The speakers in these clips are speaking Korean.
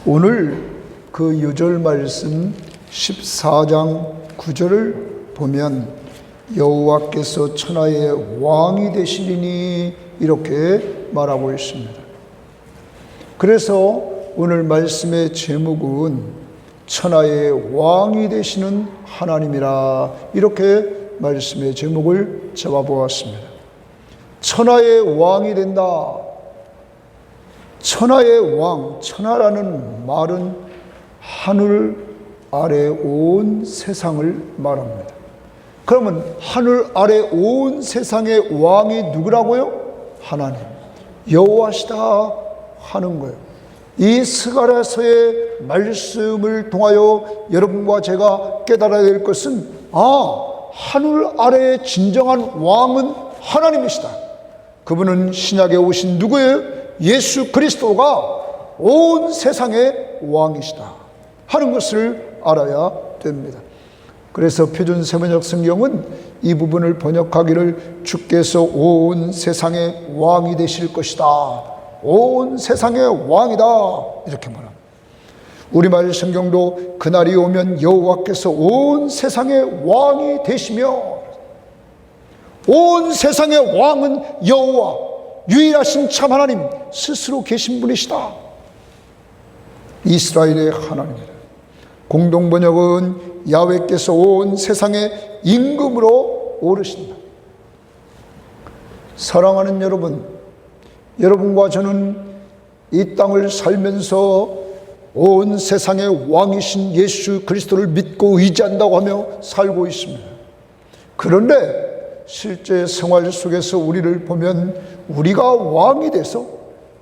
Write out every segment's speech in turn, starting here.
오늘 그 요절 말씀 14장 9절을 보면 여호와께서 천하의 왕이 되시리니 이렇게 말하고 있습니다. 그래서 오늘 말씀의 제목은 천하의 왕이 되시는 하나님이라, 이렇게 말씀의 제목을 잡아보았습니다. 천하의 왕이 된다. 천하의 왕, 천하라는 말은 하늘 아래 온 세상을 말합니다. 그러면 하늘 아래 온 세상의 왕이 누구라고요? 하나님, 여호와시다 하는 거예요. 이 스가랴서의 말씀을 통하여 여러분과 제가 깨달아야 될 것은, 하늘 아래의 진정한 왕은 하나님이시다. 그분은 신약에 오신 누구예요? 예수 그리스도가 온 세상의 왕이시다 하는 것을 알아야 됩니다. 그래서 표준 세번역 성경은 이 부분을 번역하기를 주께서 온 세상의 왕이 되실 것이다, 온 세상의 왕이다 이렇게 말합니다. 우리말 성경도 그날이 오면 여호와께서 온 세상의 왕이 되시며, 온 세상의 왕은 여호와, 유일하신 참 하나님 스스로 계신 분이시다. 이스라엘의 하나님이다. 공동번역은 야훼께서 온 세상의 임금으로 오르신다. 사랑하는 여러분, 여러분과 저는 이 땅을 살면서 온 세상의 왕이신 예수 그리스도를 믿고 의지한다고 하며 살고 있습니다. 그런데 실제 생활 속에서 우리를 보면 우리가 왕이 돼서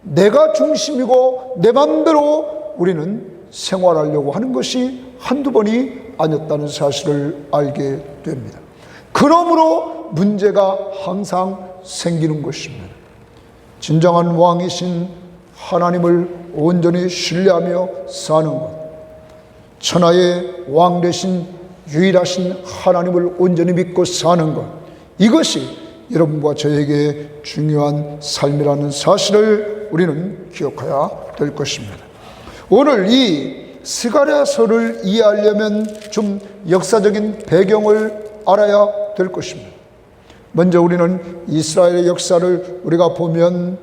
내가 중심이고 내 맘대로 우리는 생활하려고 하는 것이 한두 번이 아니었다는 사실을 알게 됩니다. 그러므로 문제가 항상 생기는 것입니다. 진정한 왕이신 하나님을 온전히 신뢰하며 사는 것, 천하의 왕 되신 유일하신 하나님을 온전히 믿고 사는 것, 이것이 여러분과 저에게 중요한 삶이라는 사실을 우리는 기억해야 될 것입니다. 오늘 이 스가랴서를 이해하려면 좀 역사적인 배경을 알아야 될 것입니다. 먼저 우리는 이스라엘의 역사를 우리가 보면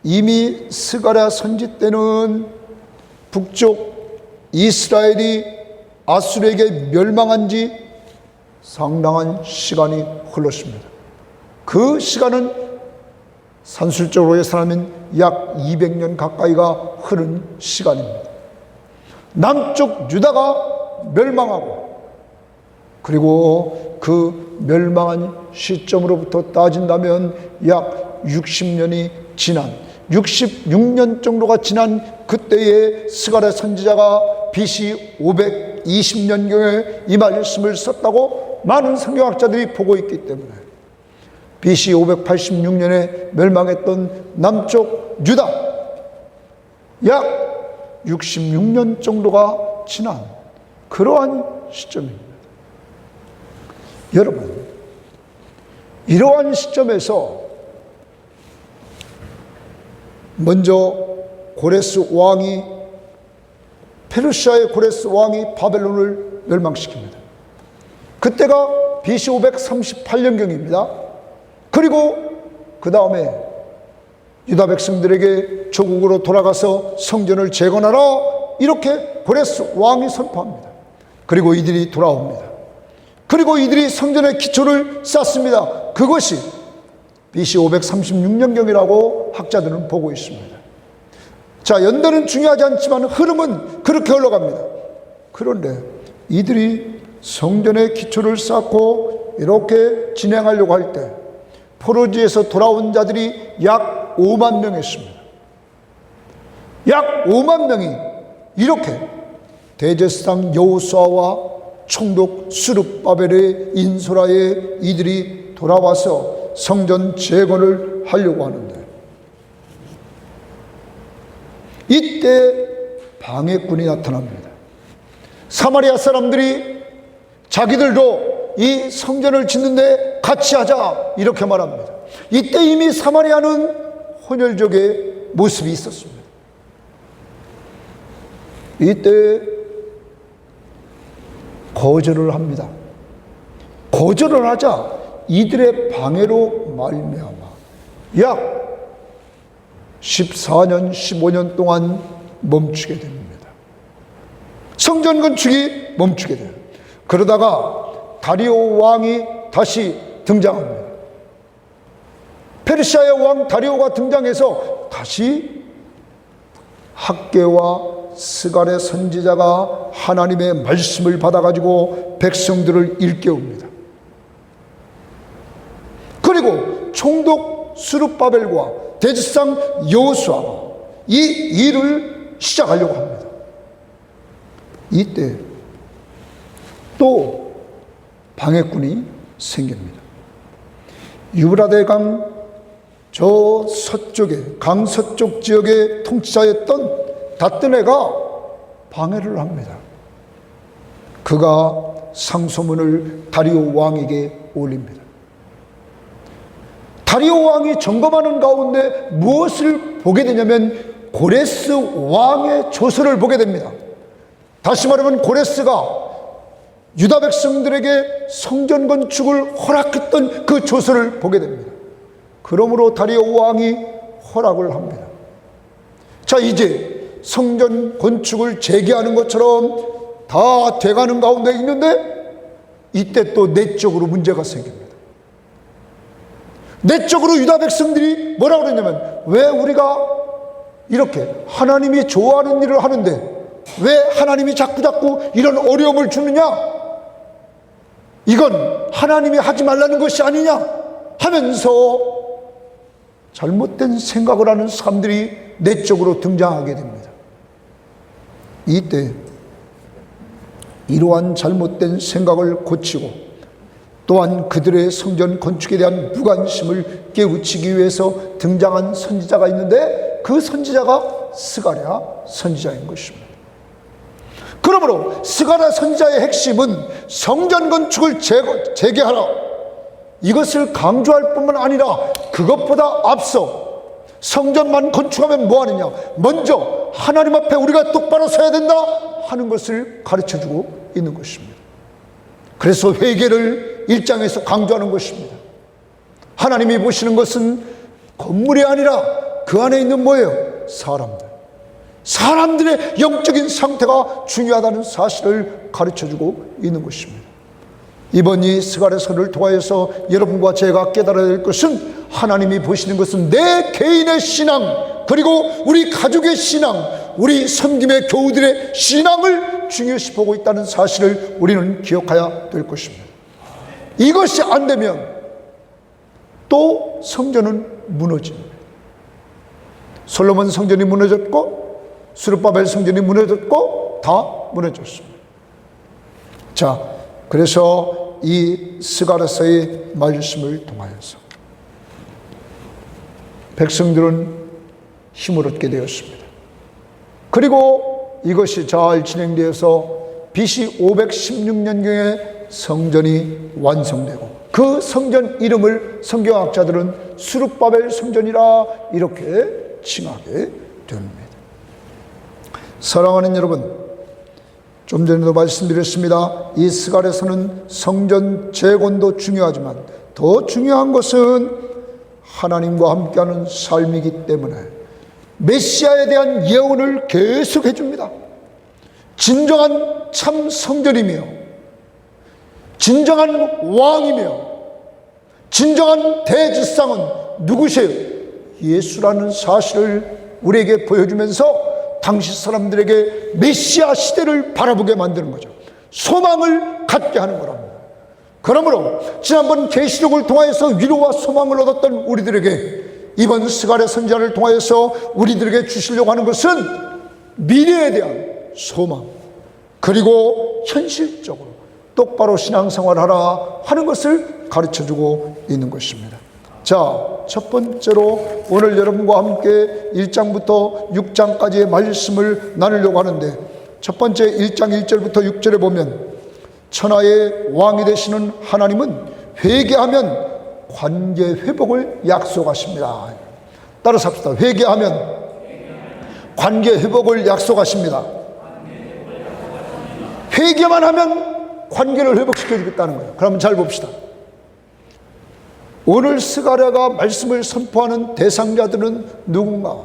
이미 스가랴 선지 때는 북쪽 이스라엘이 아수르에게 멸망한 지 상당한 시간이 흘렀습니다. 그 시간은 산술적으로 예산하면 약 200년 가까이가 흐른 시간입니다. 남쪽 유다가 멸망하고, 그리고 그 멸망한 시점으로부터 따진다면 약 60년이 지난, 66년 정도가 지난 그때의 스가랴 선지자가 BC 520년경에 이 말씀을 썼다고 많은 성경학자들이 보고 있기 때문에 BC 586년에 멸망했던 남쪽 유다, 약 66년 정도가 지난 그러한 시점입니다. 여러분, 이러한 시점에서 먼저 고레스 왕이, 페르시아의 고레스 왕이 바벨론을 멸망시킵니다. 그때가 BC 538년경입니다. 그리고 그 다음에 유다 백성들에게 조국으로 돌아가서 성전을 재건하라, 이렇게 고레스 왕이 선포합니다. 그리고 이들이 돌아옵니다. 그리고 이들이 성전의 기초를 쌓습니다. 그것이 BC 536년경이라고 학자들은 보고 있습니다. 자, 연대는 중요하지 않지만 흐름은 그렇게 흘러갑니다. 그런데 이들이 성전의 기초를 쌓고 이렇게 진행하려고 할 때 포로지에서 돌아온 자들이 약 5만 명이었습니다. 약 5만 명이 이렇게 대제사장 여호수아와 총독 스룹바벨의 인소라에 이들이 돌아와서 성전 재건을 하려고 하는데, 이때 방해꾼이 나타납니다. 사마리아 사람들이 자기들도 이 성전을 짓는데 같이 하자 이렇게 말합니다. 이때 이미 사마리아는 혼혈족의 모습이 있었습니다. 이때 거절을 합니다. 거절을 하자 이들의 방해로 말미암아 약 14년, 15년 동안 멈추게 됩니다. 성전 건축이 멈추게 돼요. 그러다가 다리오 왕이 다시 등장합니다. 페르시아의 왕 다리오가 등장해서 다시 학개와 스갈의 선지자가 하나님의 말씀을 받아가지고 백성들을 일깨웁니다. 그리고 총독 스룹바벨과 대지상 여호수아가 이 일을 시작하려고 합니다. 이때 또 방해꾼이 생깁니다. 유브라데 강 저 서쪽에, 강 서쪽 지역의 통치자였던 다뜨네가 방해를 합니다. 그가 상소문을 다리오 왕에게 올립니다. 다리오 왕이 점검하는 가운데 무엇을 보게 되냐면 고레스 왕의 조서를 보게 됩니다. 다시 말하면 고레스가 유다 백성들에게 성전 건축을 허락했던 그 조서를 보게 됩니다. 그러므로 다리오 왕이 허락을 합니다. 자, 이제 성전 건축을 재개하는 것처럼 다 돼가는 가운데 있는데 이때 또 내적으로 문제가 생깁니다. 내적으로 유다 백성들이 뭐라 그러냐면 왜 우리가 이렇게 하나님이 좋아하는 일을 하는데 왜 하나님이 자꾸 이런 어려움을 주느냐? 이건 하나님이 하지 말라는 것이 아니냐? 하면서 잘못된 생각을 하는 사람들이 내적으로 등장하게 됩니다. 이때 이러한 잘못된 생각을 고치고 또한 그들의 성전 건축에 대한 무관심을 깨우치기 위해서 등장한 선지자가 있는데 그 선지자가 스가랴 선지자인 것입니다. 그러므로 스가랴 선지자의 핵심은 성전 건축을 재개하라, 이것을 강조할 뿐만 아니라 그것보다 앞서 성전만 건축하면 뭐하느냐, 먼저 하나님 앞에 우리가 똑바로 서야 된다 하는 것을 가르쳐주고 있는 것입니다. 그래서 회개를 1장에서 강조하는 것입니다. 하나님이 보시는 것은 건물이 아니라 그 안에 있는 뭐예요? 사람들의 영적인 상태가 중요하다는 사실을 가르쳐주고 있는 것입니다. 이번 이 스가랴서를 통하여서 여러분과 제가 깨달아야 될 것은 하나님이 보시는 것은 내 개인의 신앙, 그리고 우리 가족의 신앙, 우리 섬김의 교우들의 신앙을 중요시 보고 있다는 사실을 우리는 기억해야 될 것입니다. 이것이 안 되면 또 성전은 무너집니다. 솔로몬 성전이 무너졌고 스룹바벨 성전이 무너졌고 다 무너졌습니다. 자, 그래서 이 스가랴서의 말씀을 통하여서 백성들은 힘을 얻게 되었습니다. 그리고 이것이 잘 진행되어서 BC 516년경에 성전이 완성되고 그 성전 이름을 성경학자들은 스룹바벨 성전이라 이렇게 칭하게 됩니다. 사랑하는 여러분, 좀 전에도 말씀드렸습니다. 이 스가랴서는 성전 재건도 중요하지만 더 중요한 것은 하나님과 함께하는 삶이기 때문에 메시아에 대한 예언을 계속 해줍니다. 진정한 참 성전이며 진정한 왕이며 진정한 대지상은 누구세요? 예수라는 사실을 우리에게 보여주면서 당시 사람들에게 메시아 시대를 바라보게 만드는 거죠. 소망을 갖게 하는 거랍니다. 그러므로 지난번 계시록을 통하여서 위로와 소망을 얻었던 우리들에게 이번 스가랴 선지자를 통하여서 우리들에게 주시려고 하는 것은 미래에 대한 소망, 그리고 현실적으로 똑바로 신앙생활하라 하는 것을 가르쳐주고 있는 것입니다. 자, 첫 번째로 오늘 여러분과 함께 1장부터 6장까지의 말씀을 나누려고 하는데, 첫 번째 1장 1절부터 6절에 보면 천하의 왕이 되시는 하나님은 회개하면 관계 회복을 약속하십니다. 따라서 합시다. 회개하면 관계 회복을 약속하십니다. 회개만 하면 관계를 회복시켜 주겠다는 거예요. 그럼 잘 봅시다. 오늘 스가랴가 말씀을 선포하는 대상자들은 누군가?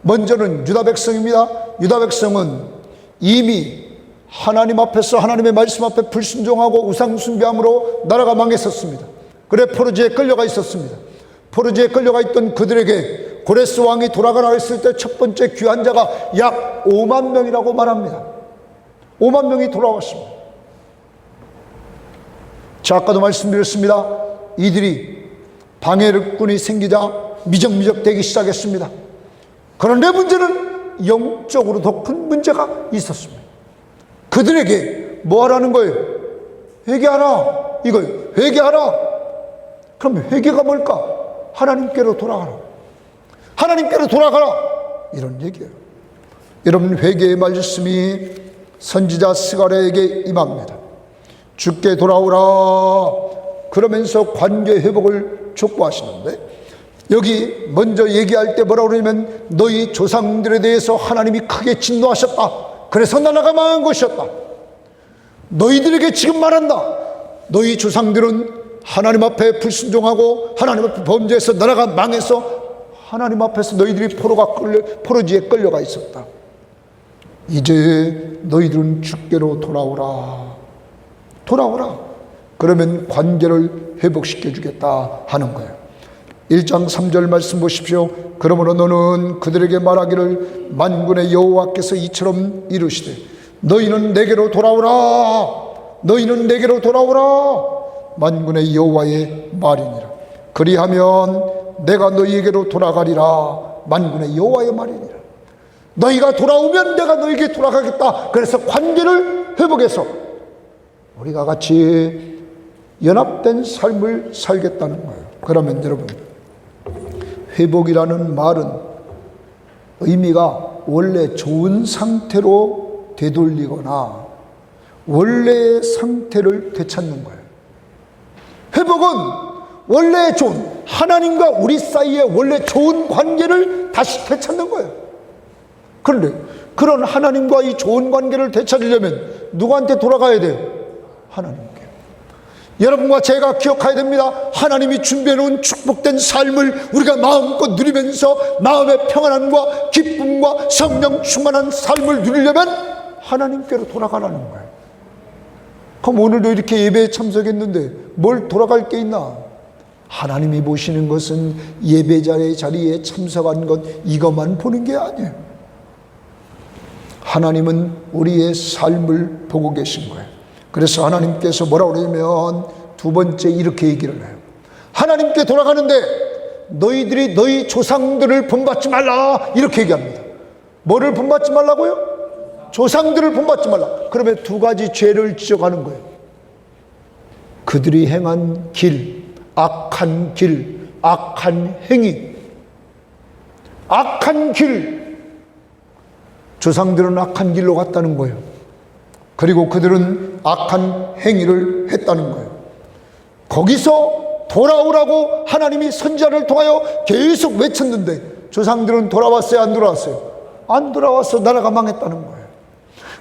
먼저는 유다 백성입니다. 유다 백성은 이미 하나님 앞에서 하나님의 말씀 앞에 불순종하고 우상 숭배함으로 나라가 망했었습니다. 그래 포로지에 끌려가 있었습니다. 포로지에 끌려가 있던 그들에게 고레스 왕이 돌아가라 했을 때 첫 번째 귀한 자가 약 5만 명이라고 말합니다. 5만 명이 돌아왔습니다. 자, 아까도 말씀드렸습니다. 이들이 방해꾼이 생기자 미적미적 되기 시작했습니다. 그런데 문제는 영적으로 더 큰 문제가 있었습니다. 그들에게 뭐 하라는 거예요? 회개하라 이거예요. 회개하라. 그럼 회개가 뭘까? 하나님께로 돌아가라. 하나님께로 돌아가라 이런 얘기예요. 여러분, 회개의 말씀이 선지자 스가랴에게 임합니다. 주께 돌아오라 그러면서 관계 회복을 촉구하시는데, 여기 먼저 얘기할 때 뭐라고 그러냐면 너희 조상들에 대해서 하나님이 크게 진노하셨다. 그래서 나라가 망한 것이었다. 너희들에게 지금 말한다. 너희 조상들은 하나님 앞에 불순종하고 하나님 앞에 범죄해서 나라가 망해서 하나님 앞에서 너희들이 포로지에 끌려가 있었다. 이제 너희들은 주께로 돌아오라. 돌아오라. 그러면 관계를 회복시켜 주겠다 하는 거예요. 1장 3절 말씀 보십시오. 그러므로 너는 그들에게 말하기를 만군의 여호와께서 이처럼 이르시되 너희는 내게로 돌아오라. 너희는 내게로 돌아오라. 만군의 여호와의 말이니라. 그리하면 내가 너희에게로 돌아가리라. 만군의 여호와의 말이니라. 너희가 돌아오면 내가 너희에게 돌아가겠다. 그래서 관계를 회복해서 우리가 같이 연합된 삶을 살겠다는 거예요. 그러면 여러분, 회복이라는 말은 의미가 원래 좋은 상태로 되돌리거나 원래의 상태를 되찾는 거예요. 회복은 원래 좋은, 하나님과 우리 사이에 원래 좋은 관계를 다시 되찾는 거예요. 그런데 그런 하나님과 이 좋은 관계를 되찾으려면 누구한테 돌아가야 돼요? 하나님께. 여러분과 제가 기억해야 됩니다. 하나님이 준비해 놓은 축복된 삶을 우리가 마음껏 누리면서 마음의 평안함과 기쁨과 성령 충만한 삶을 누리려면 하나님께로 돌아가라는 거예요. 그럼 오늘도 이렇게 예배에 참석했는데 뭘 돌아갈 게 있나? 하나님이 보시는 것은 예배자의 자리에 참석한 것 이것만 보는 게 아니에요. 하나님은 우리의 삶을 보고 계신 거예요. 그래서 하나님께서 뭐라고 그러냐면 두 번째 이렇게 얘기를 해요. 하나님께 돌아가는데 너희들이 너희 조상들을 본받지 말라 이렇게 얘기합니다. 뭐를 본받지 말라고요? 조상들을 본받지 말라. 그러면 두 가지 죄를 지적하는 거예요. 그들이 행한 길, 악한 길, 악한 행위. 악한 길. 조상들은 악한 길로 갔다는 거예요. 그리고 그들은 악한 행위를 했다는 거예요. 거기서 돌아오라고 하나님이 선지자를 통하여 계속 외쳤는데 조상들은 돌아왔어요? 안 돌아왔어요? 안 돌아와서 나라가 망했다는 거예요.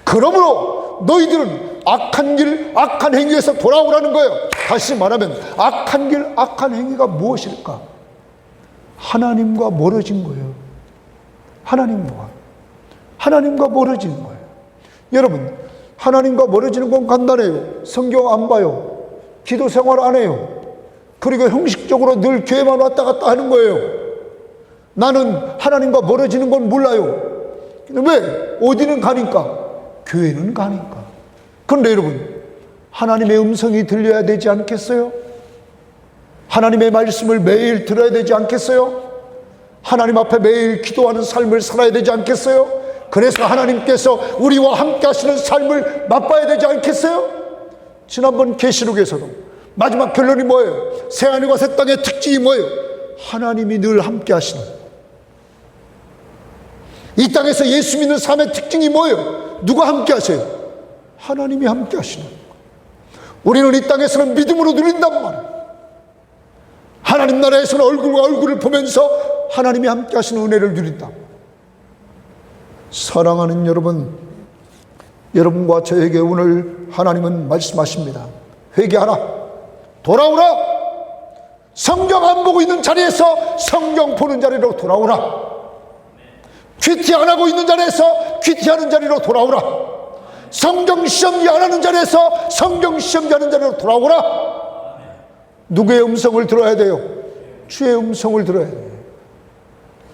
그러므로 너희들은 악한 길, 악한 행위에서 돌아오라는 거예요. 다시 말하면 악한 길, 악한 행위가 무엇일까? 하나님과 멀어진 거예요. 하나님과 멀어지는 거예요. 여러분, 하나님과 멀어지는 건 간단해요. 성경 안 봐요. 기도 생활 안 해요. 그리고 형식적으로 늘 교회만 왔다 갔다 하는 거예요. 나는 하나님과 멀어지는 건 몰라요. 왜? 어디는 가니까? 교회는 가니까. 그런데 여러분, 하나님의 음성이 들려야 되지 않겠어요? 하나님의 말씀을 매일 들어야 되지 않겠어요? 하나님 앞에 매일 기도하는 삶을 살아야 되지 않겠어요? 그래서 하나님께서 우리와 함께 하시는 삶을 맛봐야 되지 않겠어요? 지난번 계시록에서도 마지막 결론이 뭐예요? 새하늘과 새 땅의 특징이 뭐예요? 하나님이 늘 함께 하시는. 이 땅에서 예수 믿는 삶의 특징이 뭐예요? 누가 함께 하세요? 하나님이 함께 하시는. 우리는 이 땅에서는 믿음으로 누린단 말이에요. 하나님 나라에서는 얼굴과 얼굴을 보면서 하나님이 함께 하시는 은혜를 누린다. 사랑하는 여러분, 여러분과 저에게 오늘 하나님은 말씀하십니다. 회개하라. 돌아오라. 성경 안 보고 있는 자리에서 성경 보는 자리로 돌아오라. 큐티 안 하고 있는 자리에서 큐티하는 자리로 돌아오라. 성경 시험지 안 하는 자리에서 성경 시험지 하는 자리로 돌아오라. 누구의 음성을 들어야 돼요? 주의 음성을 들어야 돼요.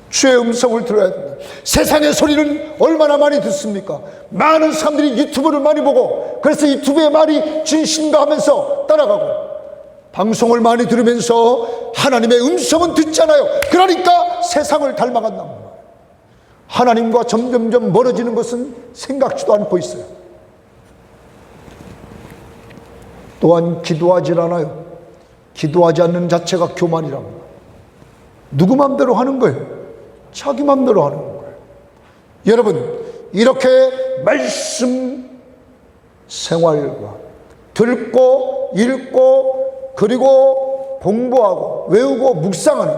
주의 음성을 들어야 된다. 세상의 소리는 얼마나 많이 듣습니까? 많은 사람들이 유튜브를 많이 보고, 그래서 유튜브의 말이 진심인가 하면서 따라가고, 방송을 많이 들으면서 하나님의 음성은 듣잖아요. 그러니까 세상을 닮아간단 말이에요. 하나님과 점점점 멀어지는 것은 생각지도 않고 있어요. 또한 기도하지 않아요. 기도하지 않는 자체가 교만이라고. 누구 맘대로 하는 거예요? 자기 맘대로 하는 거예요. 여러분, 이렇게 말씀 생활과 듣고 읽고 그리고 공부하고 외우고 묵상하는,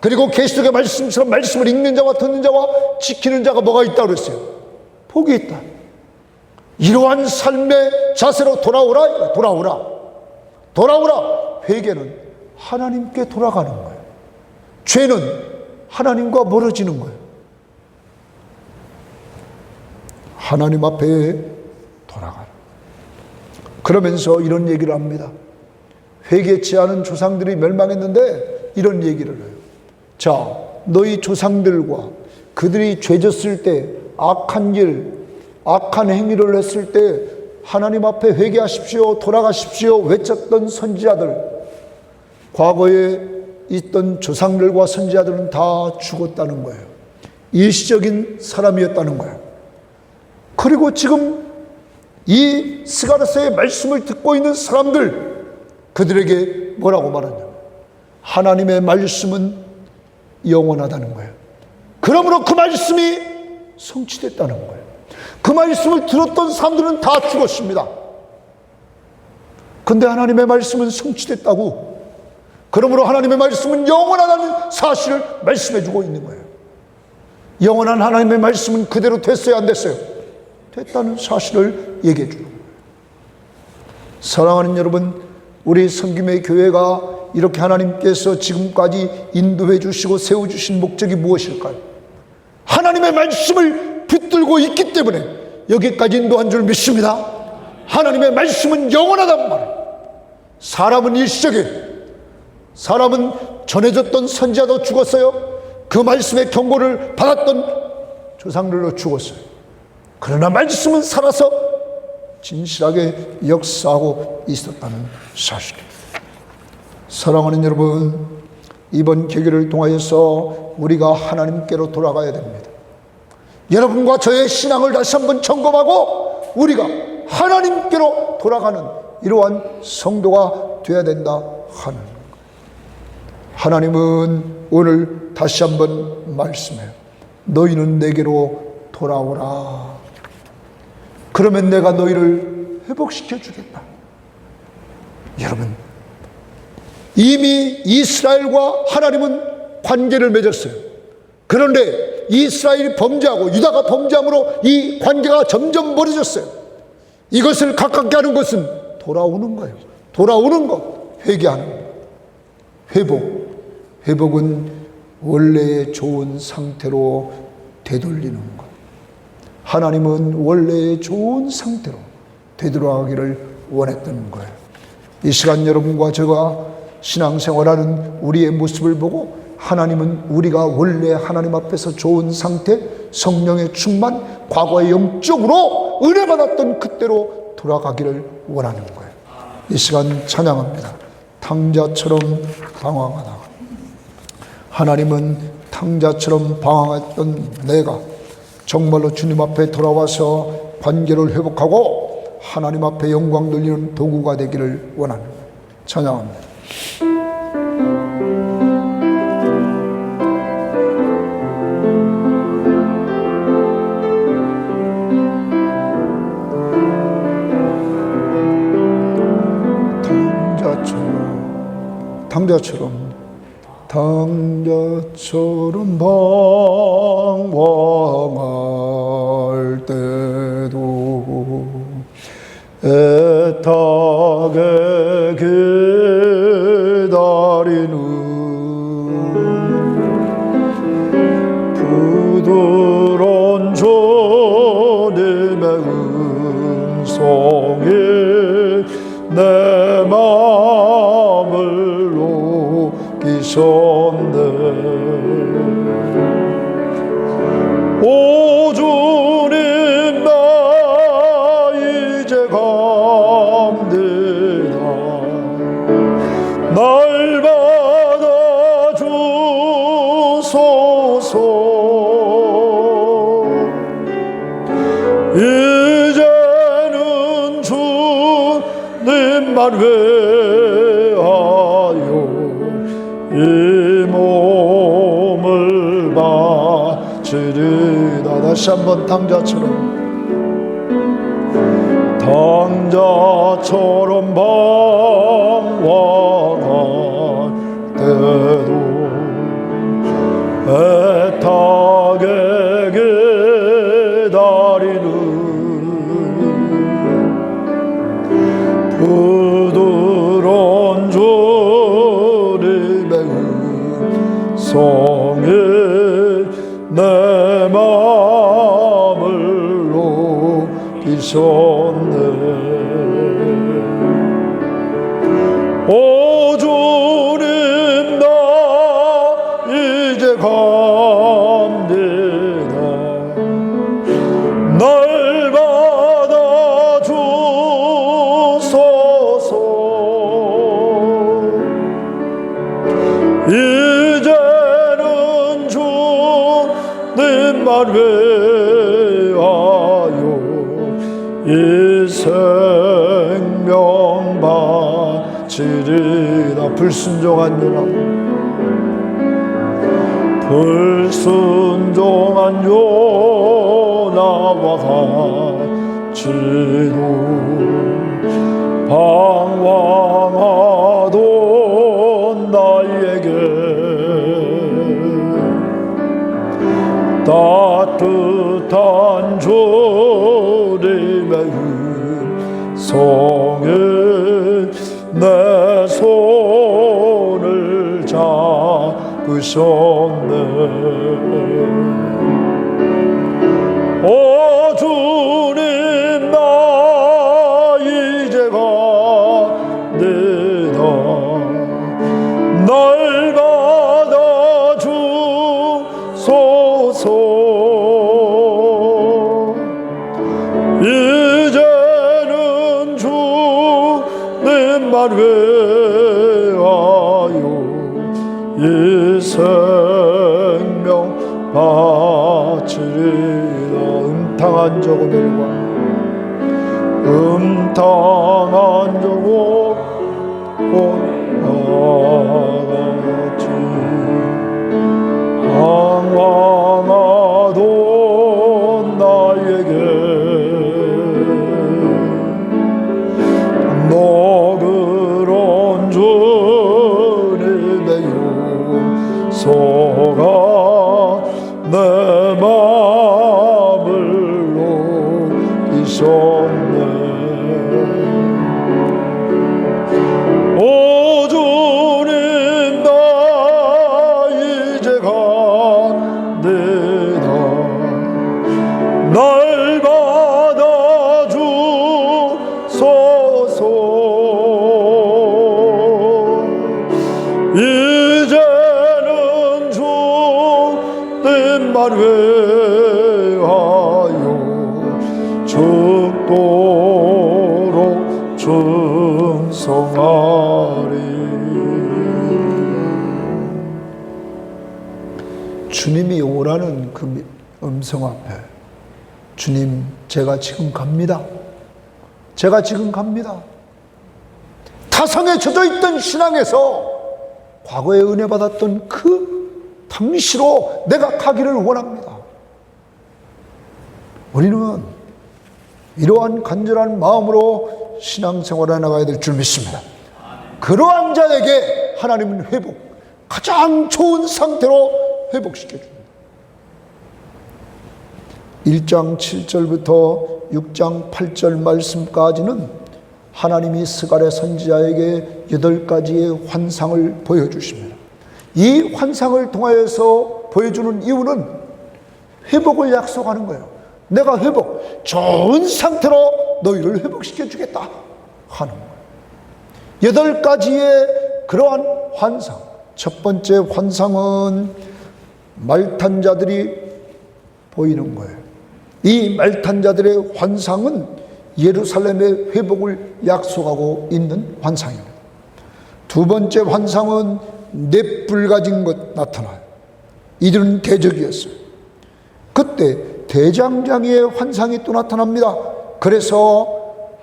그리고 계시록의 말씀처럼 말씀을 읽는 자와 듣는 자와 지키는 자가 뭐가 있다고 그랬어요? 복이 있다. 이러한 삶의 자세로 돌아오라. 회개는 하나님께 돌아가는 거예요. 죄는 하나님과 멀어지는 거예요. 하나님 앞에 돌아가라. 그러면서 이런 얘기를 합니다. 회개치 않은 조상들이 멸망했는데 이런 얘기를 해요. 자, 너희 조상들과 그들이 죄졌을 때, 악한 일, 악한 행위를 했을 때 하나님 앞에 회개하십시오, 돌아가십시오 외쳤던 선지자들, 과거에 있던 조상들과 선지자들은 다 죽었다는 거예요. 일시적인 사람이었다는 거예요. 그리고 지금 이 스가랴서의 말씀을 듣고 있는 사람들, 그들에게 뭐라고 말하냐? 하나님의 말씀은 영원하다는 거예요. 그러므로 그 말씀이 성취됐다는 거예요. 그 말씀을 들었던 사람들은 다 죽었습니다. 근데 하나님의 말씀은 성취됐다고. 그러므로 하나님의 말씀은 영원하다는 사실을 말씀해 주고 있는 거예요. 영원한 하나님의 말씀은 그대로 됐어요, 안 됐어요? 됐다는 사실을 얘기해 주는 거예요. 사랑하는 여러분, 우리 성김의 교회가 이렇게 하나님께서 지금까지 인도해 주시고 세워주신 목적이 무엇일까요? 하나님의 말씀을 붙들고 있기 때문에 여기까지 인도한 줄 믿습니다. 하나님의 말씀은 영원하단 말이에요. 사람은 일시적이에요. 사람은 전해졌던 선지자도 죽었어요. 그 말씀의 경고를 받았던 조상들도 죽었어요. 그러나 말씀은 살아서 진실하게 역사하고 있었다는 사실입니다. 사랑하는 여러분, 이번 계기를 통하여서 우리가 하나님께로 돌아가야 됩니다. 여러분과 저의 신앙을 다시 한번 점검하고 우리가 하나님께로 돌아가는 이러한 성도가 되어야 된다 하는 거예요. 하나님은 오늘 다시 한번 말씀해요. 너희는 내게로 돌아오라. 그러면 내가 너희를 회복시켜 주겠다. 여러분, 이미 이스라엘과 하나님은 관계를 맺었어요. 그런데 이스라엘이 범죄하고 유다가 범죄함으로 이 관계가 점점 멀어졌어요. 이것을 가깝게 하는 것은 돌아오는 거예요. 돌아오는 것, 회개하는 것. 회복은 원래의 좋은 상태로 되돌리는 것. 하나님은 원래의 좋은 상태로 되돌아가기를 원했던 거예요. 이 시간 여러분과 제가 신앙생활하는 우리의 모습을 보고 하나님은 우리가 원래 하나님 앞에서 좋은 상태, 성령의 충만, 과거의 영적으로 은혜 받았던 그때로 돌아가기를 원하는 거예요. 이 시간 찬양합니다. 탕자처럼 방황하다. 하나님은 탕자처럼 방황했던 내가 정말로 주님 앞에 돌아와서 관계를 회복하고 하나님 앞에 영광 돌리는 도구가 되기를 원하는 거예요. 찬양합니다. 탕자처럼 당자처럼 방황할 때도 애타게 기다리는 부드러운 주님의 음성이 내 마음을 녹이셨네. 오 주님, 나 이제 갑니다. 날 받아 주소서. 이제는 주님만 위하여 이 몸을 바치리다. 다시 한번 당자처럼 방황할 때도 애타게 기다리는 부드러운 주님의 음성이 내 마음을 녹이셨네. 오 주님, 나 이제 갑니다. 날 받아 주소서. 이제는 주님만 위하여 이 생명 바치리다. 불순종한 요나와 같이도 방황하던 나에게 따뜻한 주님의 음성에 내 손을 잡으셨네. 오 주님, 나 이제 갑니다. 날 받아 주소서. 이제는 주님만 위하여 이 생명 바치리다. 음탕한 저고들과 음탕한 저고와 같이 방황하던 나에게 너그러운 주님의 용서가 내 마음을 녹이셨네. 오 주님, 나 이제 갑니다. 날 받아 주소서. 이제는 주님만 위하여 죽도록 충성하리. 주님이 오라는 그 음성 앞에 주님, 제가 지금 갑니다. 제가 지금 갑니다. 타성에 젖어 있던 신앙에서 과거에 은혜 받았던 그 당시로 내가 가기를 원합니다. 우리는 이러한 간절한 마음으로 신앙생활에 나가야 될 줄 믿습니다. 그러한 자에게 하나님은 회복, 가장 좋은 상태로 회복시켜줍니다. 1장 7절부터 6장 8절 말씀까지는 하나님이 스가랴 선지자에게 8가지의 환상을 보여주십니다. 이 환상을 통하여서 보여주는 이유는 회복을 약속하는 거예요. 내가 좋은 상태로 너희를 회복시켜 주겠다 하는 거예요. 8가지의 그러한 환상. 첫 번째 환상은 말탄 자들이 보이는 거예요. 이 말탄 자들의 환상은 예루살렘의 회복을 약속하고 있는 환상입니다. 두 번째 환상은 넷불 가진 것 나타나요. 이들은 대적이었어요. 그때 대장장이의 환상이 또 나타납니다. 그래서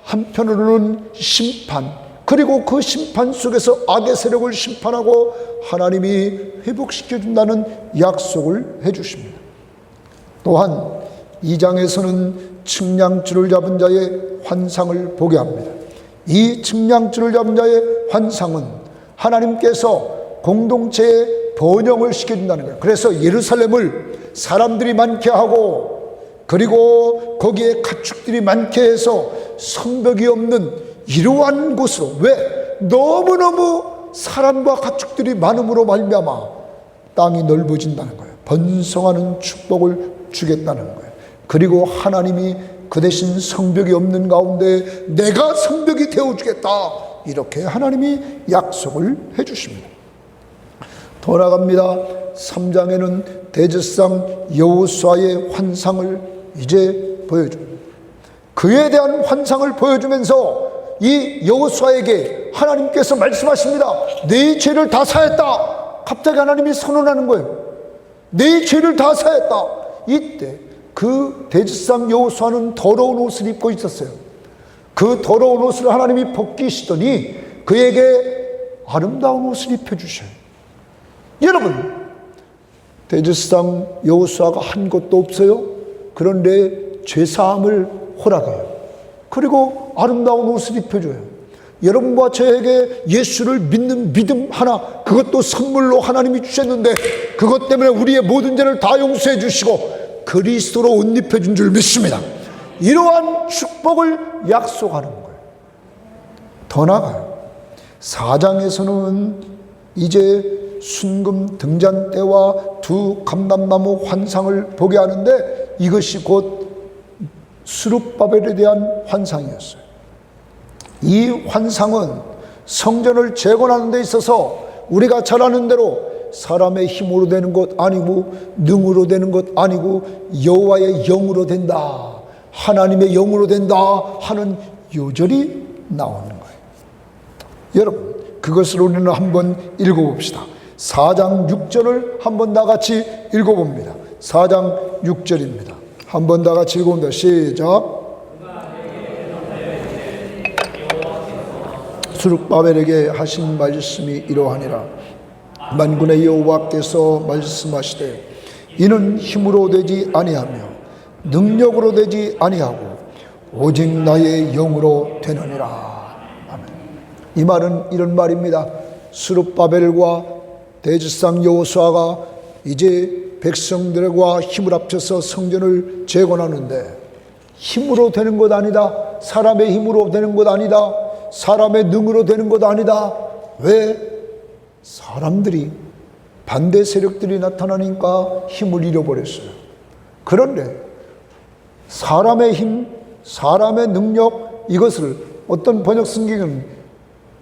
한편으로는 심판, 그리고 그 심판 속에서 악의 세력을 심판하고 하나님이 회복시켜준다는 약속을 해주십니다. 또한 2장에서는 측량줄을 잡은 자의 환상을 보게 합니다. 이 측량줄을 잡은 자의 환상은 하나님께서 공동체에 번영을 시켜준다는 거예요. 그래서 예루살렘을 사람들이 많게 하고, 그리고 거기에 가축들이 많게 해서 성벽이 없는 이러한 곳으로, 왜? 너무너무 사람과 가축들이 많음으로 말미암아 땅이 넓어진다는 거예요. 번성하는 축복을 주겠다는 거예요. 그리고 하나님이 그 대신 성벽이 없는 가운데 내가 성벽이 되어주겠다, 이렇게 하나님이 약속을 해주십니다. 돌아갑니다. 3장에는 대제사장 여호수아의 환상을 이제 보여줍니다. 그에 대한 환상을 보여주면서 이 여호수아에게 하나님께서 말씀하십니다. 네 죄를 다 사했다. 갑자기 하나님이 선언하는 거예요. 네 죄를 다 사했다. 이때 그 대제사장 여호수아는 더러운 옷을 입고 있었어요. 그 더러운 옷을 하나님이 벗기시더니 그에게 아름다운 옷을 입혀주셔요. 여러분, 대제사장 여호수아가 한 것도 없어요. 그런데 죄사함을 허락해요. 그리고 아름다운 옷을 입혀줘요. 여러분과 저에게 예수를 믿는 믿음 하나, 그것도 선물로 하나님이 주셨는데 그것 때문에 우리의 모든 죄를 다 용서해 주시고 그리스도로 옷 입혀준 줄 믿습니다. 이러한 축복을 약속하는 거예요. 더 나아가요. 4장에서는 이제 순금 등잔 때와 두 감람나무 환상을 보게 하는데 이것이 곧 스룹바벨에 대한 환상이었어요. 이 환상은 성전을 재건하는 데 있어서 우리가 잘 아는 대로 사람의 힘으로 되는 것 아니고 능으로 되는 것 아니고 여호와의 영으로 된다, 하나님의 영으로 된다 하는 요절이 나오는 거예요. 여러분, 그것을 우리는 한번 읽어봅시다. 4장 6절을 한번 다 같이 읽어봅니다. 4장 6절입니다. 한번 다 같이 읽어봅니다. 시작. 스룹바벨에게 하신 말씀이 이러하니라. 만군의 여호와께서 말씀하시되 이는 힘으로 되지 아니하며 능력으로 되지 아니하고 오직 나의 영으로 되느니라. 아멘. 이 말은 이런 말입니다. 스룹바벨과 대제사장 여호수아가 이제 백성들과 힘을 합쳐서 성전을 재건하는데 힘으로 되는 것 아니다, 사람의 힘으로 되는 것 아니다, 사람의 능으로 되는 것 아니다. 왜? 사람들이, 반대 세력들이 나타나니까 힘을 잃어버렸어요. 그런데 사람의 힘, 사람의 능력, 이것을 어떤 번역 성경은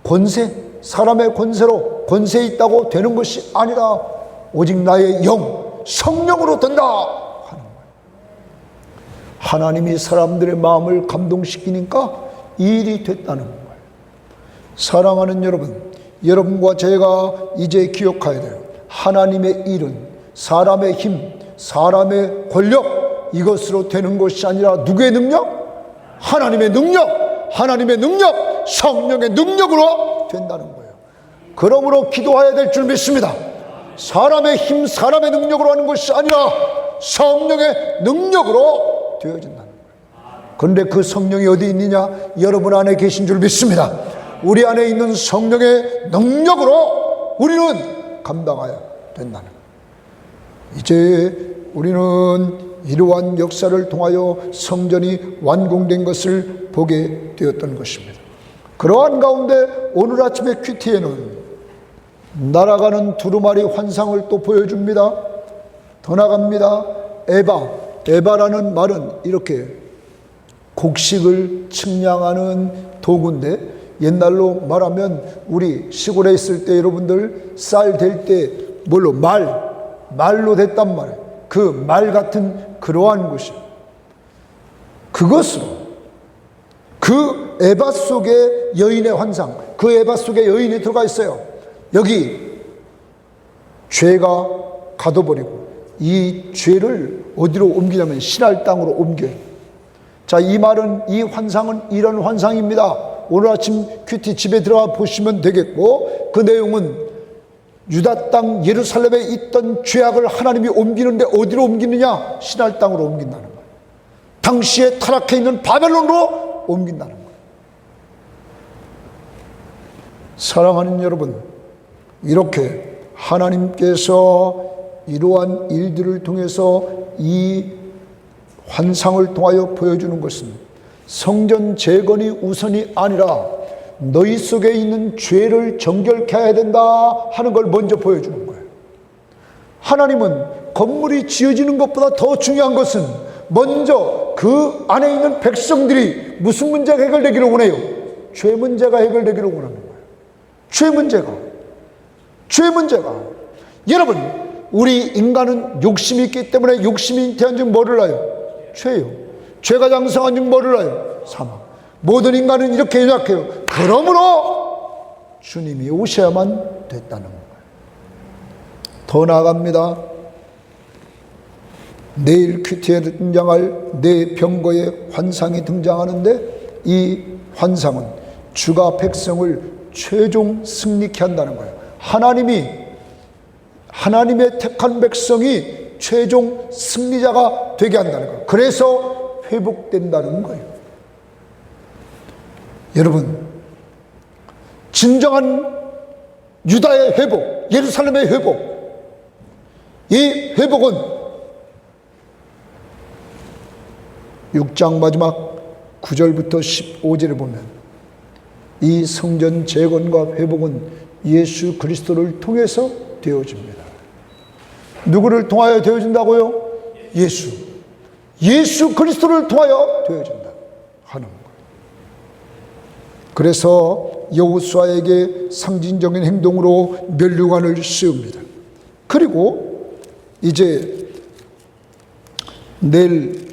권세, 사람의 권세로 권세 있다고 되는 것이 아니라 오직 나의 영, 성령으로 된다 하는 거예요. 하나님이 사람들의 마음을 감동시키니까 이 일이 됐다는 거예요. 사랑하는 여러분, 여러분과 제가 이제 기억해야 돼요. 하나님의 일은 사람의 힘, 사람의 권력, 이것으로 되는 것이 아니라 누구의 능력? 하나님의 능력, 하나님의 능력, 성령의 능력으로 된다는 거예요. 그러므로 기도해야 될 줄 믿습니다. 사람의 힘, 사람의 능력으로 하는 것이 아니라 성령의 능력으로 되어진다는 거예요. 그런데 그 성령이 어디 있느냐? 여러분 안에 계신 줄 믿습니다. 우리 안에 있는 성령의 능력으로 우리는 감당해야 된다는 거예요. 이제 우리는 이러한 역사를 통하여 성전이 완공된 것을 보게 되었던 것입니다. 그러한 가운데 오늘 아침에 큐티에는 날아가는 두루마리 환상을 또 보여줍니다. 더 나갑니다. 에바라는 말은 이렇게 곡식을 측량하는 도구인데, 옛날로 말하면 우리 시골에 있을 때 여러분들 쌀 될 때 뭘로? 말로 됐단 말이에요. 그 말 같은 그러한 것이요. 그것으로 그 에바 속에 여인의 환상, 그 에바 속에 여인이 들어가 있어요. 여기 죄가 가둬버리고 이 죄를 어디로 옮기냐면 신할 땅으로 옮겨요. 자, 이 말은, 이 환상은 이런 환상입니다. 오늘 아침 큐티 집에 들어가 보시면 되겠고, 그 내용은 유다 땅 예루살렘에 있던 죄악을 하나님이 옮기는데 어디로 옮기느냐? 신할 땅으로 옮긴다는 거예요. 당시에 타락해 있는 바벨론으로 옮긴다는 거예요. 사랑하는 여러분, 이렇게 하나님께서 이러한 일들을 통해서 이 환상을 통하여 보여주는 것은 성전 재건이 우선이 아니라 너희 속에 있는 죄를 정결케 해야 된다 하는 걸 먼저 보여주는 거예요. 하나님은 건물이 지어지는 것보다 더 중요한 것은 먼저 그 안에 있는 백성들이 무슨 문제가 해결되기를 원해요? 죄 문제가 해결되기를 원하는 거예요. 죄 문제가. 여러분, 우리 인간은 욕심이 있기 때문에 욕심이 잉태한 즉 뭐를 낳아요? 죄요. 죄가 장성한 즉 뭐를 낳아요? 사망. 모든 인간은 이렇게 연약해요. 그러므로 주님이 오셔야만 됐다는 거예요. 더 나아갑니다. 내일 큐티에 등장할 네 병거의 환상이 등장하는데, 이 환상은 주가 백성을 최종 승리케 한다는 거예요. 하나님의 택한 백성이 최종 승리자가 되게 한다는 거예요. 그래서 회복된다는 거예요. 여러분, 진정한 유다의 회복, 예루살렘의 회복, 이 회복은 6장 마지막 9절부터 15절에 보면 이 성전 재건과 회복은 예수 그리스도를 통해서 되어집니다. 누구를 통하여 되어진다고요? 예수 그리스도를 통하여 되어진다 하는 거예요. 그래서 여호수아에게 상징적인 행동으로 면류관을 씌웁니다. 그리고 이제 내일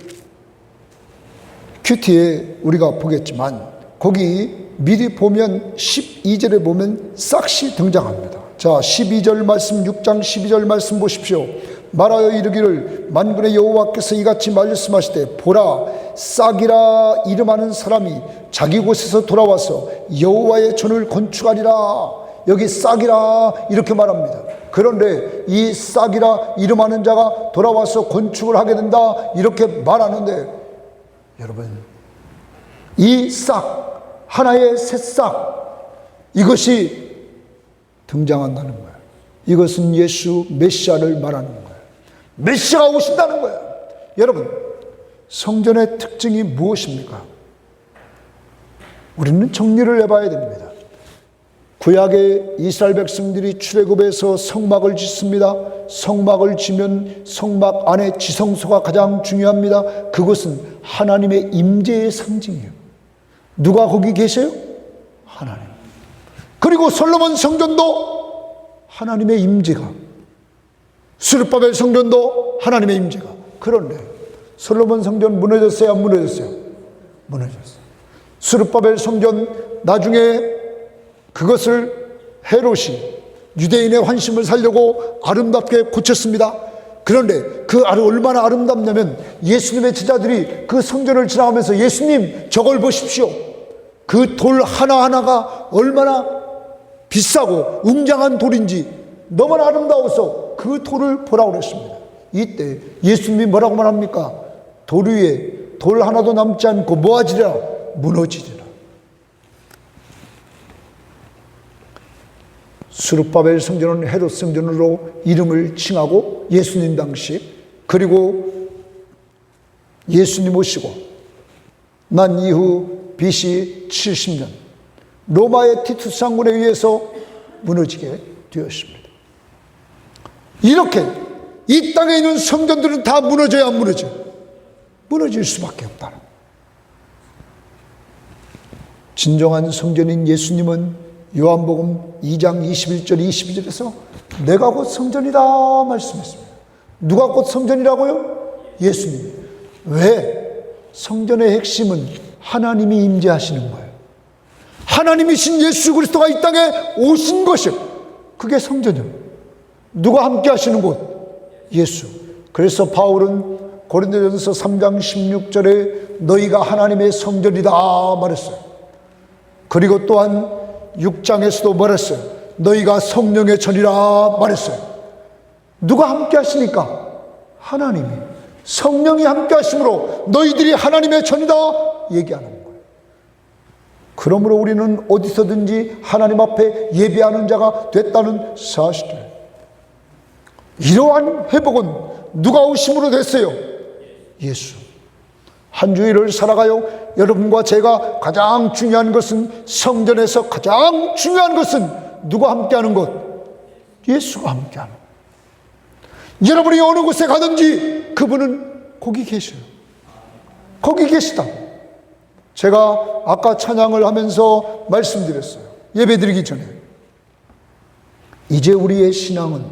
큐티에 우리가 보겠지만 거기 미리 보면 12절에 보면 싹이 등장합니다. 자, 12절 말씀, 6장 12절 말씀 보십시오. 말하여 이르기를 만군의 여호와께서 이같이 말씀하시되, 보라, 싹이라 이름하는 사람이 자기 곳에서 돌아와서 여호와의 전을 건축하리라. 여기 싹이라 이렇게 말합니다. 그런데 이 싹이라 이름하는 자가 돌아와서 건축을 하게 된다 이렇게 말하는데, 여러분, 이 싹, 하나의 새싹, 이것이 등장한다는 거예요. 이것은 예수 메시아를 말하는 거예요. 메시아가 오신다는 거예요. 여러분, 성전의 특징이 무엇입니까? 우리는 정리를 해봐야 됩니다. 구약의 이스라엘 백성들이 출애굽에서 성막을 짓습니다. 성막을 지면 성막 안에 지성소가 가장 중요합니다. 그것은 하나님의 임재의 상징이에요. 누가 거기 계세요? 하나님. 그리고 솔로몬 성전도 하나님의 임재가, 스룹바벨 성전도 하나님의 임재가. 그런데 솔로몬 성전 무너졌어요? 안 무너졌어요? 무너졌어요. 스룹바벨 성전 나중에 그것을 헤롯이 유대인의 환심을 살려고 아름답게 고쳤습니다. 그런데 그 얼마나 아름답냐면 예수님의 제자들이 그 성전을 지나가면서, 예수님 저걸 보십시오, 그 돌 하나하나가 얼마나 비싸고 웅장한 돌인지 너무나 아름다워서 그 돌을 보라고 그랬습니다. 이때 예수님이 뭐라고 말합니까? 돌 위에 돌 하나도 남지 않고 뭐하지라? 무너지리라. 스룹바벨 성전은 헤롯 성전으로 이름을 칭하고 예수님 당시, 그리고 예수님 오시고 난 이후 BC 70년 로마의 티투스 장군에 의해서 무너지게 되었습니다. 이렇게 이 땅에 있는 성전들은 다 무너져야 안 무너져? 무너질 수밖에 없다. 진정한 성전인 예수님은 요한복음 2장 21절 22절에서 내가 곧 성전이다 말씀했습니다. 누가 곧 성전이라고요? 예수님이. 왜? 성전의 핵심은 하나님이 임재하시는 거예요. 하나님이신 예수 그리스도가 이 땅에 오신 것이, 그게 성전이에요. 누가 함께 하시는 곳? 예수. 그래서 바울은 고린도전서 3장 16절에 너희가 하나님의 성전이다 말했어요. 그리고 또한 6장에서도 말했어요. 너희가 성령의 전이라 말했어요. 누가 함께 하시니까? 하나님이. 성령이 함께 하심으로 너희들이 하나님의 전이다 얘기하는 거예요. 그러므로 우리는 어디서든지 하나님 앞에 예배하는 자가 됐다는 사실을. 이러한 회복은 누가 오심으로 됐어요? 예수. 한 주일을 살아가요. 여러분과 제가 가장 중요한 것은, 성전에서 가장 중요한 것은 누가 함께하는 것? 예수가 함께하는 것. 여러분이 어느 곳에 가든지 그분은 거기 계셔요. 거기 계시다. 제가 아까 찬양을 하면서 말씀드렸어요. 예배드리기 전에. 이제 우리의 신앙은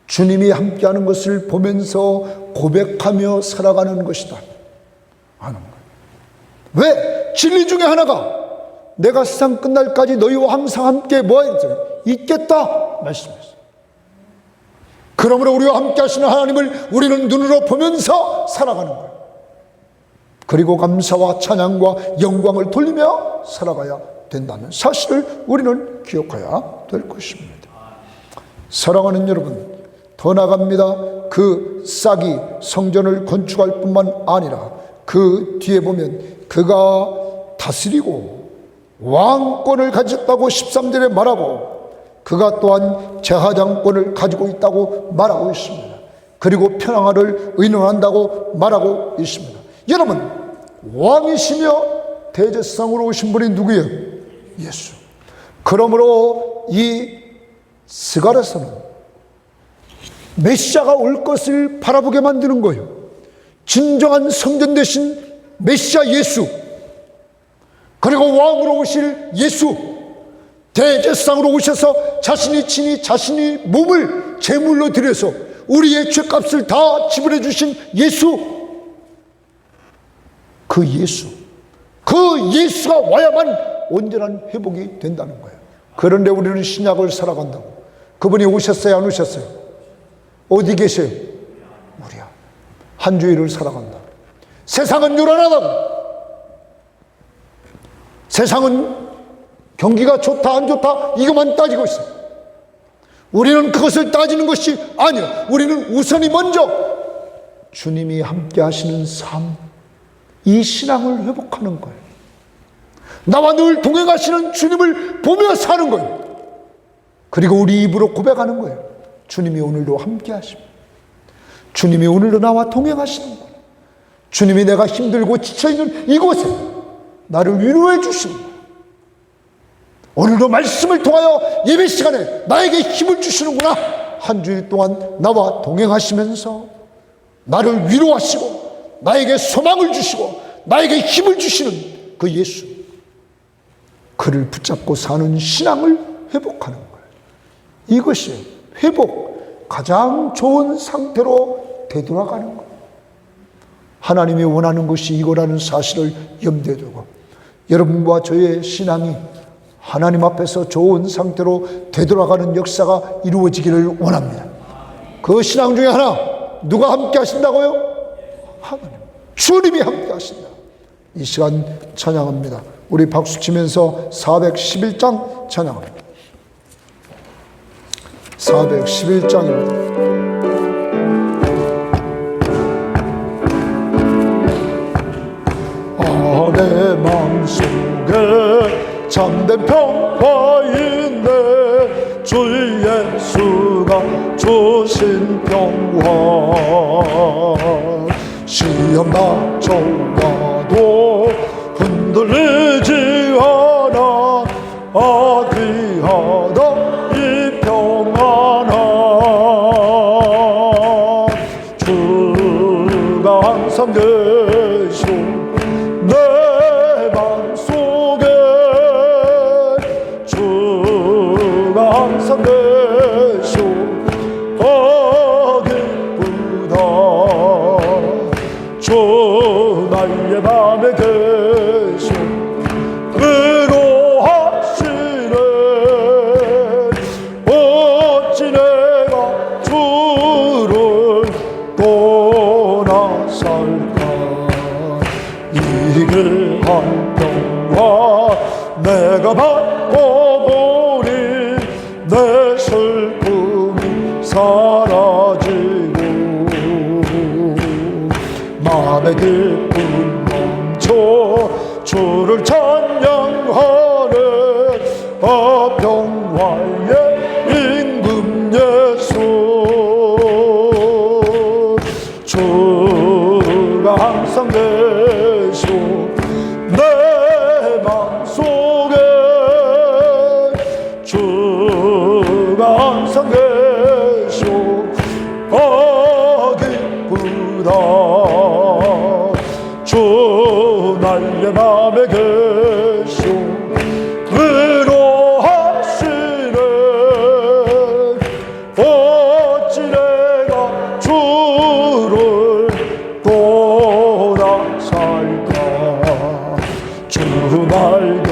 주님이 함께하는 것을 보면서 고백하며 살아가는 것이다 하는 거예요. 왜? 진리 중에 하나가 내가 세상 끝날까지 너희와 항상 함께 있겠다 말씀했어요. 그러므로 우리와 함께 하시는 하나님을 우리는 눈으로 보면서 살아가는 거예요. 그리고 감사와 찬양과 영광을 돌리며 살아가야 된다는 사실을 우리는 기억해야 될 것입니다. 사랑하는 여러분, 더 나아갑니다. 그 싹이 성전을 건축할 뿐만 아니라 그 뒤에 보면 그가 다스리고 왕권을 가졌다고 13절에 말하고, 그가 또한 제사장권을 가지고 있다고 말하고 있습니다. 그리고 평화를 의논한다고 말하고 있습니다. 여러분, 왕이시며 대제사장으로 오신 분이 누구예요? 예수. 그러므로 이 스가랴서는 메시아가 올 것을 바라보게 만드는 거예요. 진정한 성전 되신 메시아 예수, 그리고 왕으로 오실 예수, 대제사장으로 오셔서 자신이 친히 자신이 몸을 제물로 드려서 우리의 죄값을 다 지불해 주신 예수, 그 예수가 와야만 온전한 회복이 된다는 거예요. 그런데 우리는 신약을 살아간다고. 그분이 오셨어요, 안 오셨어요? 어디 계세요? 우리야. 한 주일을 살아간다. 세상은 요란하다고. 세상은 경기가 좋다 안 좋다 이것만 따지고 있어요. 우리는 그것을 따지는 것이 아니야. 우리는 우선이 먼저 주님이 함께 하시는 삶, 이 신앙을 회복하는 거예요. 나와 늘 동행하시는 주님을 보며 사는 거예요. 그리고 우리 입으로 고백하는 거예요. 주님이 오늘도 함께 하십니다. 주님이 오늘도 나와 동행하시는 거예요. 주님이 내가 힘들고 지쳐있는 이곳에 나를 위로해 주십니다. 오늘도 말씀을 통하여 예배 시간에 나에게 힘을 주시는구나. 한 주일 동안 나와 동행하시면서 나를 위로하시고 나에게 소망을 주시고 나에게 힘을 주시는 그 예수, 그를 붙잡고 사는 신앙을 회복하는 거예요. 이것이 회복, 가장 좋은 상태로 되돌아가는 거예요. 하나님이 원하는 것이 이거라는 사실을 염두에 두고 여러분과 저의 신앙이 하나님 앞에서 좋은 상태로 되돌아가는 역사가 이루어지기를 원합니다. 그 신앙 중에 하나, 누가 함께 하신다고요? 하나님, 주님이 함께 하신다. 이 시간 찬양합니다. 우리 박수 치면서 411장 찬양합니다. 411장입니다. 내 마음속에 참된 평화인데 주신 평화 시험 닥쳐와도 흔들리지 않아 귀하다 이 평안함 주가 항상 계시오 내 맘속에 주가 항상 계시오 기쁘다 주 나의 맘에 계시오 위로하시네 어찌 내가 주를 떠나 살까 이게 한 평화 내가 받고 보니 내 슬픔이 사라지고 마음의 기쁨 멈춰 주를 찬양하네 평화의 임금 예수 주가 항상 계시오 내 맘속에 주가 항상 계시오 기쁘다 주 나의 맘에 계시오 위로하시네 어찌 내가 주를 떠나 살까 주 날개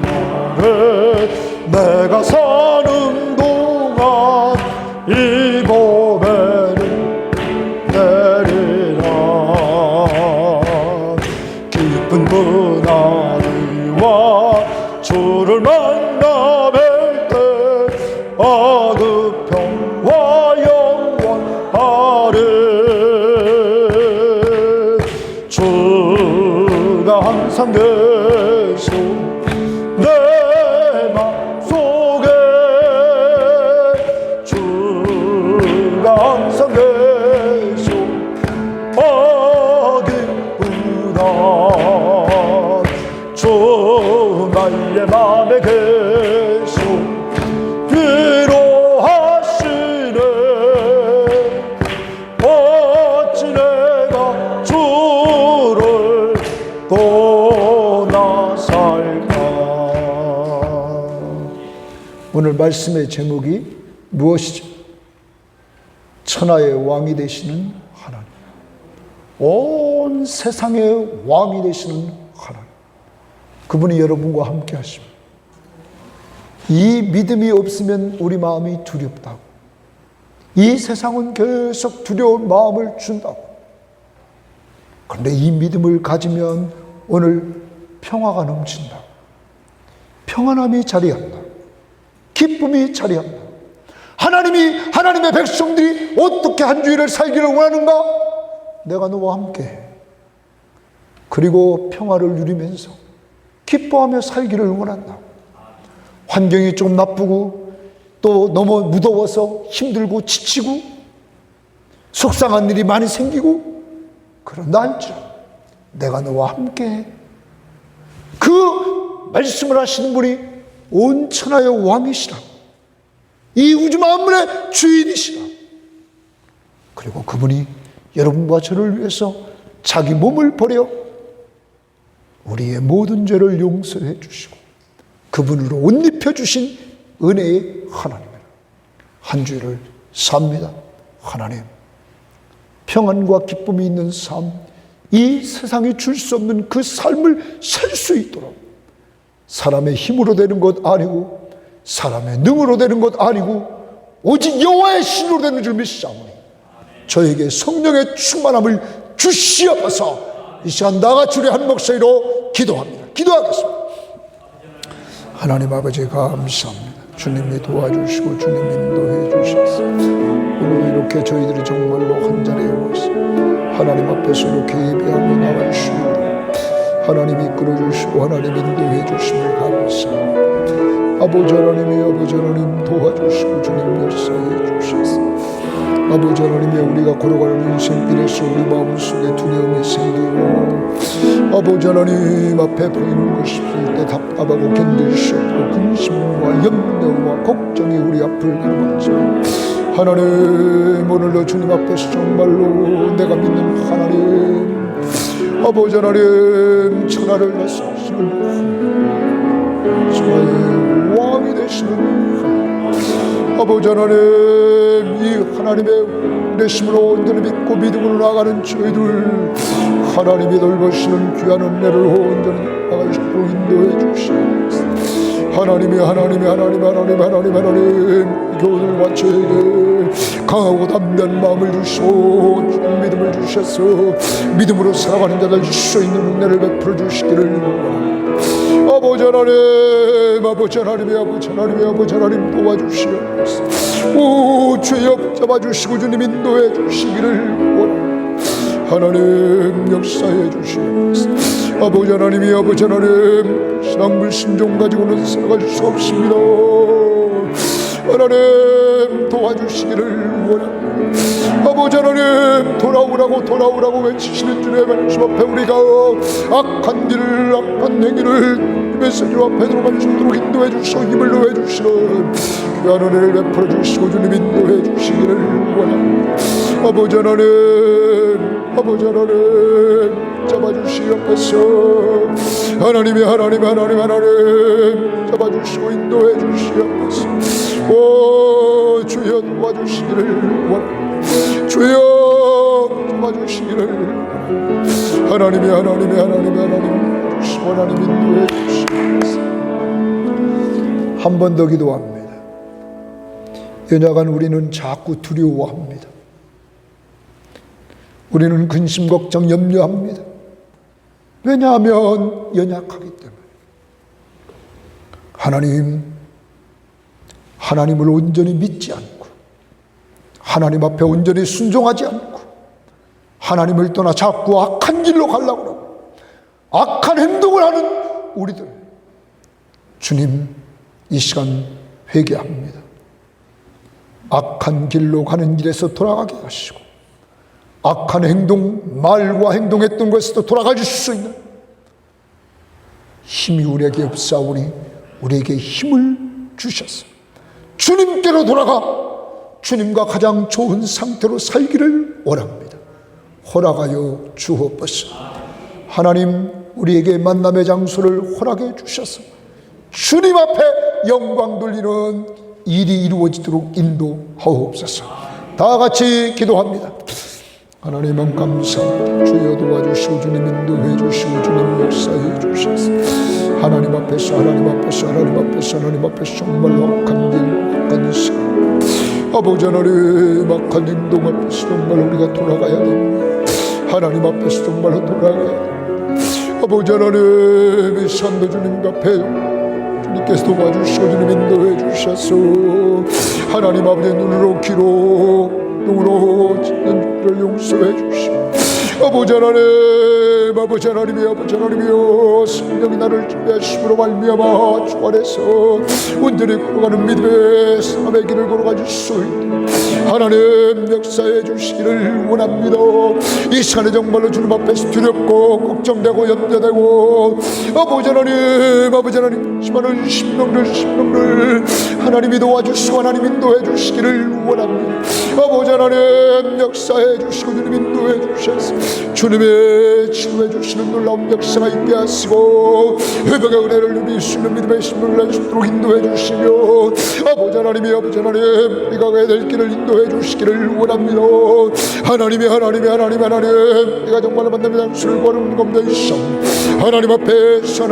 아래 내가 사는 동안 이 몸에는 내리라 깊은 분하리와 주를 만나 뵐 때 그 평화 영원하리 주가 항상 계시오 내 맘속에 주가 항상 계시오 기쁘다 주 나의 맘에 계시오 위로하시네 어찌 내가 주를 떠나 살까. 오늘 말씀의 제목이 무엇이죠? 천하의 왕이 되시는 하나님, 온 세상의 왕이 되시는 하나님, 그분이 여러분과 함께 하십니다. 이 믿음이 없으면 우리 마음이 두렵다고, 이 세상은 계속 두려운 마음을 준다고. 그런데 이 믿음을 가지면 오늘 평화가 넘친다, 평안함이 자리한다, 기쁨이 자리한다. 하나님의 백성들이 어떻게 한 주일을 살기를 원하는가? 내가 너와 함께해. 그리고 평화를 누리면서 기뻐하며 살기를 원한다. 환경이 좀 나쁘고 또 너무 무더워서 힘들고 지치고 속상한 일이 많이 생기고 그런다 할지라도 내가 너와 함께해. 그 말씀을 하시는 분이 온 천하의 왕이시라, 이 우주 만물의 주인이시라. 그리고 그분이 여러분과 저를 위해서 자기 몸을 버려 우리의 모든 죄를 용서해 주시고 그분으로 옷 입혀주신 은혜의 하나님이라. 한 주일을 삽니다. 하나님, 평안과 기쁨이 있는 삶, 이 세상이 줄 수 없는 그 삶을 살 수 있도록, 사람의 힘으로 되는 것 아니고 사람의 능으로 되는 것 아니고 오직 여호와의 신으로 되는 줄 믿사오니 저에게 성령의 충만함을 주시옵소서. 이 시간 나같이 우리 한 목소리로 기도합니다. 기도하겠습니다. 하나님 아버지 감사합니다. 주님이 도와주시고 주님이 인도해 주셔서 오늘 이렇게 저희들이 정말로 한 자리에 모여서 하나님 앞에서 이렇게 예배하며 나갈 수 있도록 하나님이 이끌어주시고 하나님 인도해 주심을 감사합니다. 아버지 하나님 도와주시고 주님 역사해 주셔서 아버지 하나님의 우리가 걸어가는 인생길에서 우리 마음속에 두려움이 생기고 아버지 하나님 앞에 보이는 것이 없을 때 답답하고 견딜 수 없고 근심과 염려와 걱정이 우리 앞을 가로막지만 하나님 오늘도 주님 앞에서 정말로 내가 믿는 하나님 아버지 하나님 천하를 다스리시는 천하의 왕이 되시는 하나님 아버지 하나님 이 하나님의 내심으로 온전히 믿고 믿음으로 나아가는 저희들 하나님이 돌보시는 귀한 은혜를 온전히 나갈 수 있도록 인도해 주시옵소서. 하나님 교훈을 마쳐에게 강하고 담대한 마음을 주시고 믿음을 주셔서 믿음으로 살아가는 자들 줄 수 있는 은혜를 베풀어 주시기를 원합니다. 아버지 하나님 도와주시옵소서. 오 주여 잡아주시고 주님 인도해 주시기를 원합니다. 하나님 역사해 주시옵소서. 아버지 하나님 신앙 불신종 가지고는 살아갈 수 없습니다. 하나님 도와주시기를 원합니다. 아버지 하나님 돌아오라고 외치시는 주의 말씀 앞에 우리가 악한 길을 악한 행위를 메시지 앞에 들어갈 수 있도록 인도해 주시고 힘을 더해 주시는 귀한 은혜를 베풀어 주시고 주님 인도해 주시기를 원합니다. 아버지 하나님 잡아주시옵소서. 하나님 잡아주시고 인도해 주시옵소서. 오 주여 도와주시기를 원합니다. 주여 잡아주시기를 하나님 인도해 주시옵소서. 한 번 더 기도합니다. 연약한 우리는 자꾸 두려워합니다. 우리는 근심 걱정 염려합니다. 왜냐하면 연약하기 때문에. 하나님을 온전히 믿지 않고 하나님 앞에 온전히 순종하지 않고 하나님을 떠나 자꾸 악한 길로 가려고 하고 악한 행동을 하는 우리들, 주님 이 시간 회개합니다. 악한 길로 가는 길에서 돌아가게 하시고 악한 행동, 말과 행동했던 것에서 돌아가 주실 수 있는 힘이 우리에게 없사오니 우리에게 힘을 주셔서 주님께로 돌아가 주님과 가장 좋은 상태로 살기를 원합니다. 허락하여 주옵소서. 하나님 우리에게 만남의 장소를 허락해 주셔서 주님 앞에 영광 돌리는 일이 이루어지도록 인도하옵소서. 다 같이 기도합니다. 하나님은 감사합니다. 주여 도와주시고 주님 인도해 주시고 주님 역사해 주셔서 하나님 앞에서 정말로 악한 길 악한 생 아버지 하나님 악한 행동 앞에서 정말 우리가 돌아가야 됩니다. 하나님 앞에서 정말로 돌아가야 됩니다. 아버지 하나님 이 시간도 주님 앞에 주님께서 도와주시고 주님 인도해 주셔서 하나님 아버지의 눈으로 귀로 눈으로 짓는 죄를 용서해 주시고 아버지 하나님이여 성령이 나를 지배하심으로 말미암아 주 안에서 온전히 걸어가는 믿음의 삶의 길을 걸어가 줄 수 있도록 하나님 역사해 주시기를 원합니다. 이 시간에 정말로 주님 앞에서 두렵고 걱정되고 염려되고 아버지 하나님 심하는 심령들 하나님이 도와주시고 하나님 인도해 주시기를 원합니다. 아버지 하나님 역사해 주시고 주님 인도해 주셔서 주님의 치료해 주시는 놀라운 역사가 있게 하시고 회복의 은혜를 누릴 수 있는 믿음의 심령을 낼 수 있도록 인도해 주시며 아버지 하나님 우리가 가야 될 길을 인도해 주시기를 원합니다. 하나님 우리가 정말 만남의 장소를 구하는 겁니다. 하나님 앞에서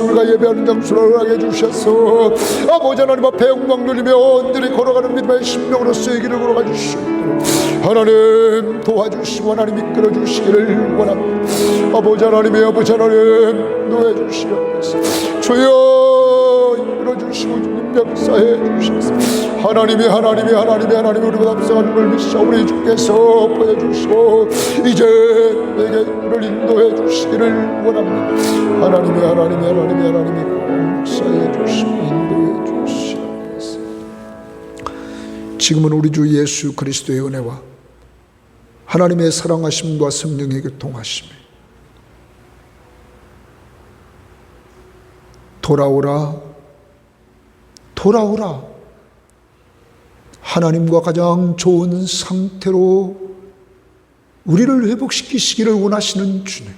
우리가 예배하는 장소를 허락해 주셔서 아버지 하나님 앞에 영광 돌리며 온전히 걸어가는 믿음의 심령으로서의 길을 걸어가 주시고 하나님 도와주시고 하나님 이끌어 주시기를 원합니다. 아버지 하나님 도와주시옵소서. 주여 이끌어 주시고 주님 역사해 주셔서 하나님이 우리보다 앞서가는 걸 믿사 우리 주께서 보여주시고 이제 내게 그를 인도해 주시기를 원합니다. 하나님이 역사해 주시고 인도해 주시옵소서. 지금은 우리 주 예수 그리스도의 은혜와 하나님의 사랑하심과 성령의 교통하심이 돌아오라, 돌아오라. 하나님과 가장 좋은 상태로 우리를 회복시키시기를 원하시는 주님,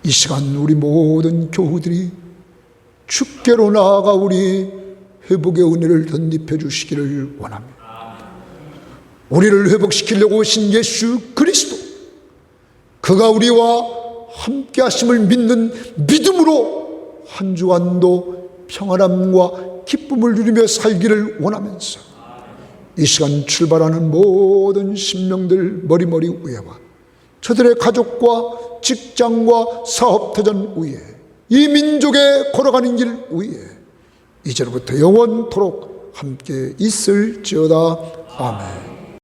이 시간 우리 모든 교우들이 주께로 나아가 우리 회복의 은혜를 덧입혀 주시기를 원합니다. 우리를 회복시키려고 오신 예수 그리스도, 그가 우리와 함께 하심을 믿는 믿음으로 한 주간도 평안함과 기쁨을 누리며 살기를 원하면서 이 시간 출발하는 모든 심령들 머리머리 위에와 저들의 가족과 직장과 사업터전 위에 이 민족의 걸어가는 길 위에 이제로부터 영원토록 함께 있을지어다. 아멘.